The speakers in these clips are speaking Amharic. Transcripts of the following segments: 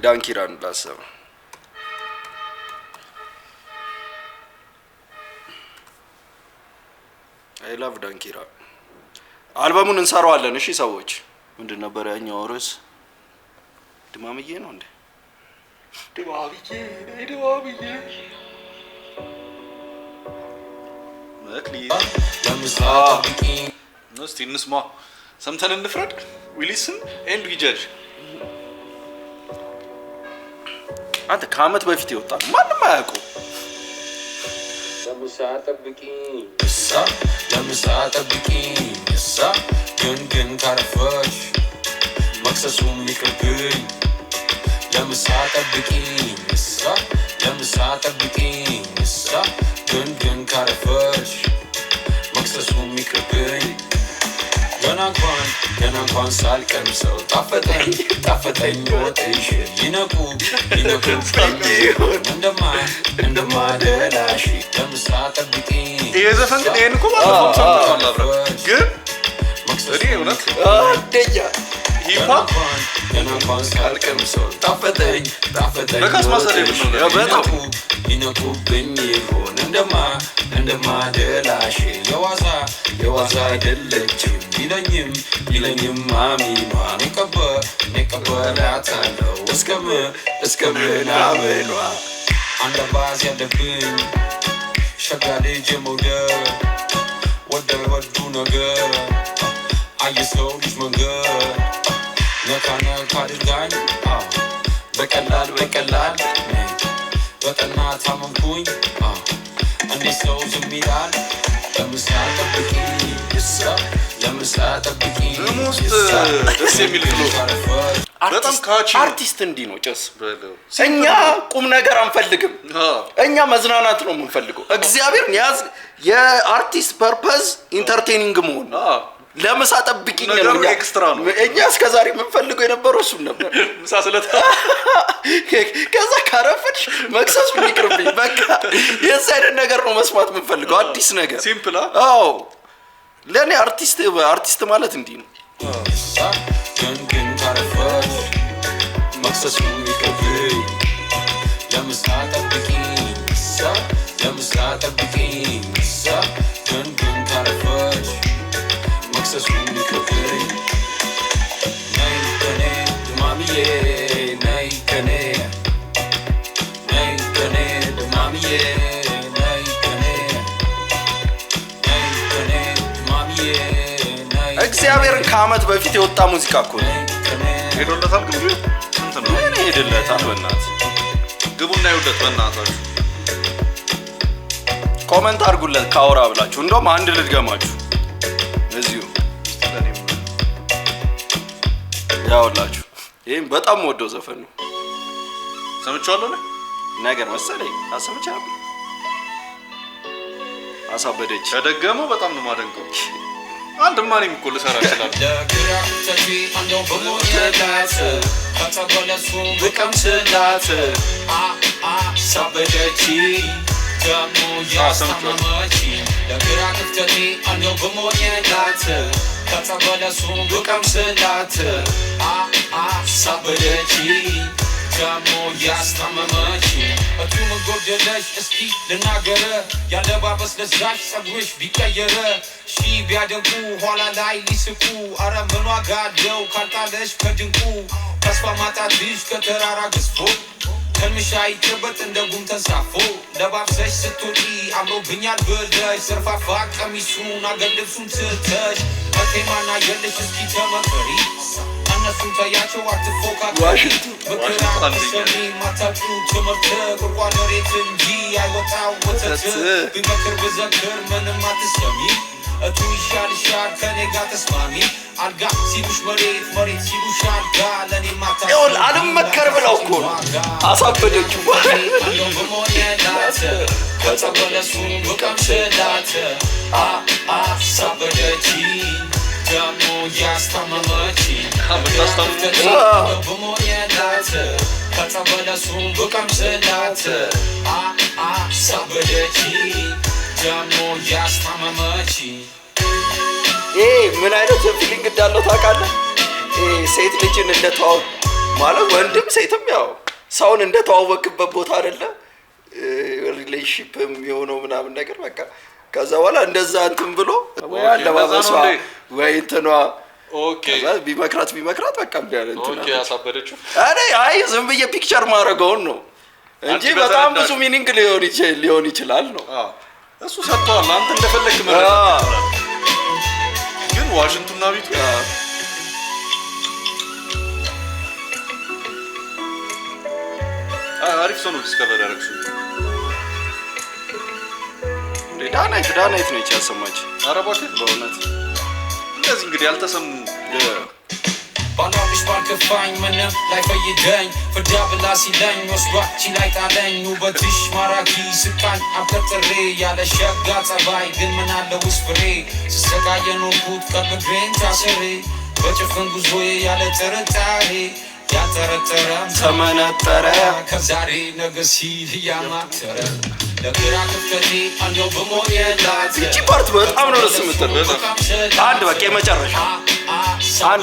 ዳንኪራን ላሰብ I love ዳንኪራ አልበሙን እንሰራዋለን እሺ ሰዎች ምንድን ነበር ያኛው ርዕስ ድማምዬ ነው እንዴ ድማምዬ መክሊ እስቲ እንስማ ሰምተን እንፍረድ we listen and we judge አንተ ከአመት በፊት ይወጣ ማንም አያውቀው ለምሳጠ ብቂኝ እሳ ግን ካረፈሽ መክሰሱ የሚቅርብኝ ለምሳጠ ብቂኝ እሳ ግን ካረፈሽ መክሰሱ የሚቅርብኝ ገና እንኳን ሳልቀምሰው ጣፈጠኝ ወጥሽ ይነቁብኝ እንደማደላሽ ለምሳጠ ብቂኝ ይሄ ዘፈን ግን ይሄን እኮ ባለፈው ሰምተናል አብረን ግን እኔ እውነት አንደኛ ሂፓፕ ገና እንኳን ሳልቀምሰው ጣፈጠኝ በካስ ማሰለ ነው በጣም ይነቁብኝ ይሆን እንደማደላሽ የዋዛ አይደለችም ይለኝም ማሚኗ ነቀበላታለው እስከምናምኗ አንደባዝ ያለብኝ ሸጋ ልጅ መውደድ ወዱ ነገር አየሰው ልጅ መንገድ ነካ አድርጋኝ በቀላል በጠና ታመምኩኝ እንዴት ሰው ዝም ይላል ለምሳ ጠብቂኝ ደስ የሚል በጣም ካቺ አርቲስት እንዲህ ነው ጨስ እኛ ቁም ነገር አንፈልግም እኛ መዝናናት ነው የምንፈልገው እግዚአብሔርን ያዝ የአርቲስት ፐርፐዝ ኢንተርቴይኒንግ መሆን ለምሳ ጠብቂኝ ነው ኤክስትራ ነው እኛ እስከዛሬ የምንፈልገው የነበረው እሱ ነበር ምሳ ስለታ ከዛ ካረፈች መክሰሱ ይቅርብኝ በቃ የዛ አይነት ነገር ነው መስማት የምንፈልገው አዲስ ነገር ሲምፕል አዎ ለኔ አርቲስት ማለት እንዲህ ነው ግን ካረፈች መክሰሱ ይቅርብኝ ለምሳ ጠብቂኝ ግን ካረፈች መክሰሱ ይቅርብኝ ነይ ከኔ ድማምዬ ነይ ከኔ ድማምዬ እግዚአብሔርን ከአመት በፊት የወጣ ሙዚቃ እኮ ነው ሄዶለታል ግቡ እንት ነው እኔ ሄደለታል በእናትህ ግቡና ይወደት በእናታችሁ ኮሜንት አድርጉለት ካወራ ብላችሁ እንደውም አንድ ልድገማችሁ እዚሁ ያውላችሁ ይሄን በጣም ወደው ዘፈን ነው ሰምቻለሁ ነገር መሰለኝ አሰምቻለሁ አሳበደች ተደገመው በጣም ነው ማደንቀው አንድ ማንም እኮ ልሰራ ይችላል ለግራ ተጂ አንደው በሞየላት ከተጎለሱ በቀምስላት ሳበደች ደሞ ያስተማማች ለግራ ተጂ አንደው በሞየላት ከተጎለሱ በቀምስላት ሳበደች ደሞ ያስተማማች እቱ መጎደለሽ እስኪ ልናገረ ያለባበስ ለዛሽ ጸጉርሽ ቢቀየረ ሺ ቢያደንቁ ኋላ ላይ ሊስቁ አረ ምን ዋጋ አለው ካልጣለሽ ከድንቁ ተስፋ ማጣትሽ ከተራራ ገዝፎ ከልምሽ አይጨበጥ እንደ ጉም ተንሳፎ ለባብሰሽ ስትወጪ አምሮብኛል ብለሽ ዘርፋፋ ቀሚሱን አገር ልብሱን ትተሽ በቴማና የለሽ እስኪ ተመከሪ እነሱን ታያቸው አትፎካከሪ ምክራን ሰሚ ማታጩ ትምህርት ቁርቋን መሬት እንጂ አይወጣው ወተት ቢመክር ብዘክር ምንም አትሰሚ እቱ ይሻልሻል ከኔ ጋር ተስማሚ አልጋ ሲሉሽ መሬት ሲሉሽ አልጋ ለኔ ማታ ይሁን አልመከር ብለው እኮ አሳበደችው ከተበለሱ በቀምስላት ሳበደች ደሞ ያስተማመች በሞየላት ከተበለሱ በቀምስላት ሳበደች ደሞ ያስተማመች ምን አይነት ፊሊንግ እንዳለው ታውቃለህ ሴት ልጅን እንደተዋው ማለት ወንድም ሴትም ያው ሰውን እንደተዋወቅበት ቦታ አይደለ ሪሌሽንሺፕም የሆነው ምናምን ነገር በቃ ከዛ በኋላ እንደዛ እንትን ብሎ ወይ አለባበሷ ወይ እንትኗ ኦኬ ቢመክራት በቃ እንዲያለ እንትን ኦኬ ያሳበደችው አይ ዝም ብዬ ፒክቸር ማረጋውን ነው እንጂ በጣም ብዙ ሚኒንግ ሊሆን ይችላል ነው እሱ ሰጥቷል አንተ እንደፈለክ ማለት ግን ዋሽንግተንና ቢቱ አሪፍ ሰው ነው ዲስከቨር ያደረግሽው ዳናይት ነው ያሰማች አረባክ በእውነት እንደዚህ እንግዲህ ያልተሰሙ ባላሽ ባልከፋኝ ምንም ላይ ፈይደኝ ፍዳብላ ሲለኝ ወስዷች ላይ ጣለኝ ውበትሽ ማራኪ ስቃኝ አፈጥሬ ያለ ሸጋ ጸባይ ግን ምን አለ ውስጥ ፍሬ ስሰቃየ ኖርኩት ቀብሬን ታስሬ በጭፍን ጉዞዬ ያለ ጥርጣሬ ያጠረጠረ ተመነጠረ ከዛሬ ነገ ሲል እያማተረ ለግራ ክፍተቴ አንዴው በሞየላት እቺ ፓርት በጣም ነው ደስ የምትለው አንድ በቃ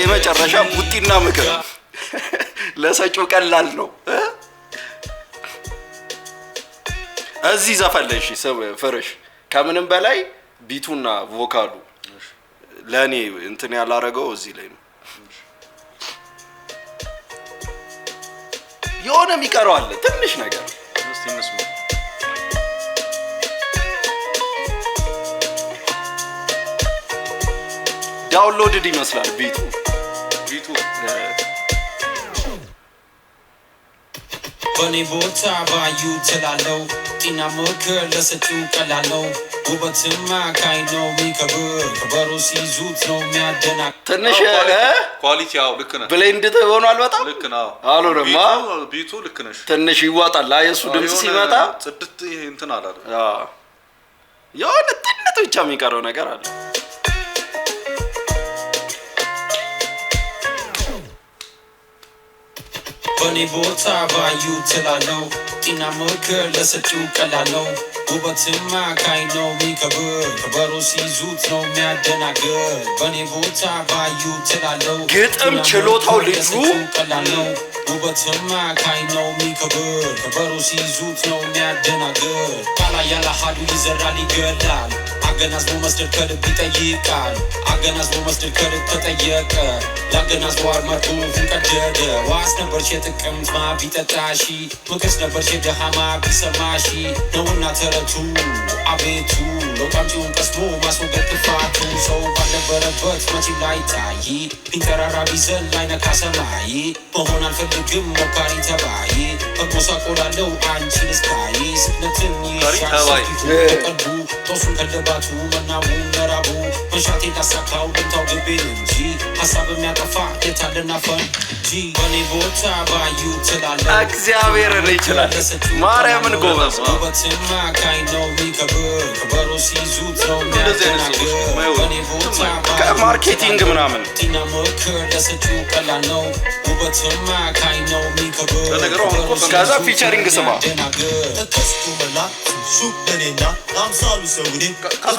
የመጨረሻ ቡጢና ምክር ለሰጪው ቀላል ነው እዚህ ዘፈለሽ ፍርሽ ከምንም በላይ ቢቱና ቮካሉ ለኔ እንትን ያላረገው እዚህ ላይ ነው የሆነ የሚቀረው አለ ትንሽ ነገር እስቲ እንስማ ዳውንሎድድ ይመስላል ቢቱ በኔ ቦታ ባዩ ትላለው ጤና ምክር ለሰጪው ቀላለው ውበትማ ካይነው ሚከብር ከበሮ ሲይዙት ነው የሚያደናቅ ትንሽ ኳሊቲ ያው ልክ ነህ ብሌንድ ሆኗል በጣም ልክ ነው አሎረማ ቢቱ ልክ ነሽ ትንሽ ይዋጣል የሱ ድምጽ ሲመጣ ጽድት እንትን አላለ የሆነ ትንሽ ብቻ የሚቀረው ነገር አለ በኔ ቦታ ባዩ ትላለው ጤና ምክር ለሰጪው ቀላለው ውበትማ ካይነው ሚከብር ከበሮ ሲይዙት ነው የሚያደናግር በኔ ቦታ ባዩ ትላለው ግጥም ችሎታው ልጁ ቀላለው ውበትማ ካይነው ሚከብር ከበሮ ሲይዙት ነው የሚያደናግር ካላ ያለ ሀዱ ይዘራል ይገላል አገናዝቦ መስደድ ከልብ ይጠይቃል አገናዝቦ መስደድ ከልብ ተጠየቀ ለአገናዝቦ አርማቱን ቀደደ ዋስ ነበርሽ የጥቅምት ማ ቢጠጣሺ ምክስ ነበርሽ የደሃማ ቢሰማሺ ነውና ተረቱ አቤቱ ለውጣምጪውን ቀስሞ ማስወገድ ክፋቱ ሰው ባልነበረበት መቼም ላይታይ ቢንጠራራ ቢዘል ላይነካ ሰማይ መሆን አልፈልግም ሞካሪ ተባይ በጎሳቆላለው አንቺን እስካይ ስክነትን ይሻቀልቡ ጦሱን ከለባቱ መናቡን መራቡ መሻቴ ላሳካው ልምታው ግቤን እንጂ ሀሳብ የሚያጠፋ የታለና ፈንጂ በኔ ቦታ ባዩ ትላለ እግዚአብሔርን ይችላል ማርያምን ጎበዝ ውበትማ ካይነው ሚከብር ከበሮ ሲይዙት ነው የሚያደናግር በኔ ቦታ ከማርኬቲንግ ምናምን ጤና ምክር ለሰጪው ቀላል ነው ውበትማ ካይነው ሚከብር ከዛ ፊቸሪንግ ስማ ተከስቶ መላክ ሹክ ለኔና አምሳሉ ሰውኔ በጣም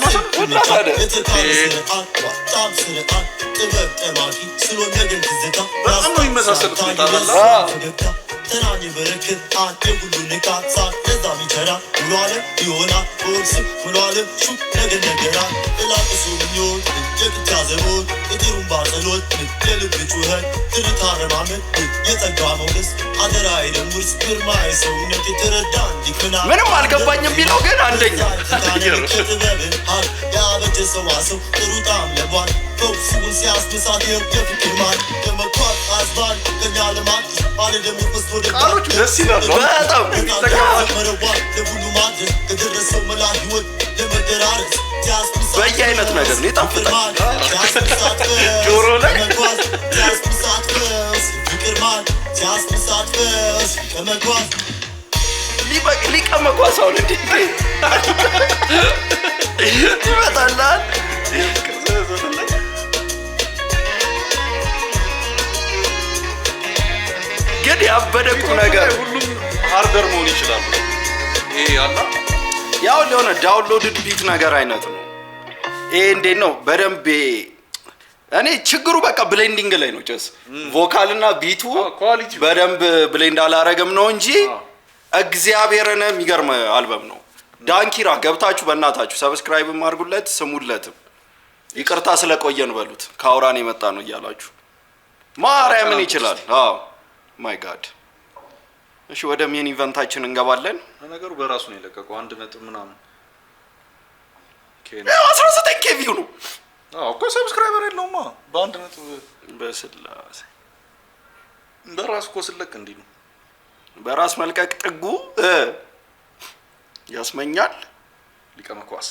ስርዓት ጥበብ ጠማቂ ስለሆነ ግን ትዝታ በጣም ነው የሚመሳሰሉት ፈገግታ ተናኝ በረክት አንድ ሁሉ ንቃት ሳቅ ለዛ ሚቸራ ሙሉ ዓለም ይሆናል በወርስም ሙሉ ዓለም ሹክ ነገር ነገራ እላቅሱ ምኞት የቅት ያዘቦት የጥሩም ባጸሎት የልብ ጩኸት ትርታ ረማመት የጸጋ ሞገስ አደራ አይደም ውርስ ግርማ የሰውነት የተረዳ እንዲክና ምንም አልገባኝም ቢለው ግን አንደኛ ጥበብን ሀቅ ያበጀ ሰዋሰው ጥሩ ጣም ለቧል በውስቡን ሲያስነሳት የፍቅር ማል የመኳት አዝባል ለኛ ለማት ባለደም ውስጥ ወደ ቃሎቹ ደስ ይላሉ በጣም መረቧል ለሁሉ ማድረስ ከደረሰው መላ ህይወት ለመደራረስ በየአይነት ነገር ነው ይጣፍጣል ጆሮ ላይ ፍቅር ማል ሲያስነሳት ፈስ ከመጓዝ ሊቀመቋስ አሁን እንዴ ይመጣላል ግን ያበደቁ ነገር ሁሉም ሃርደር መሆን ይችላል ይሄ ያላ ያው ለሆነ ዳውንሎድድ ቢት ነገር አይነት ነው ይሄ እንዴት ነው በደንብ እኔ ችግሩ በቃ ብሌንዲንግ ላይ ነው ጀስ ቮካል እና ቢቱ ኳሊቲ በደንብ ብሌንድ አላረገም ነው እንጂ እግዚአብሔርን የሚገርም አልበም ነው። ዳንኪራ ገብታችሁ በእናታችሁ ሰብስክራይብም አድርጉለት ስሙለትም ይቅርታ ስለቆየን በሉት ካውራን የመጣ ነው እያላችሁ ማርያምን ይችላል። አዎ ማይ ጋድ። እሺ ወደ ሜን ኢቨንታችን እንገባለን። ነገሩ በራሱ ነው የለቀቀው 1 ነጥብ ምናምን 19 ኬ ቪው ነው። አዎ እኮ ሰብስክራይበር የለውማ በ1 ነጥብ በስላሴ በራሱ እኮ ስለቅ እንዲህ ነው። በራስ መልቀቅ ጥጉ ያስመኛል። ሊቀመኳስ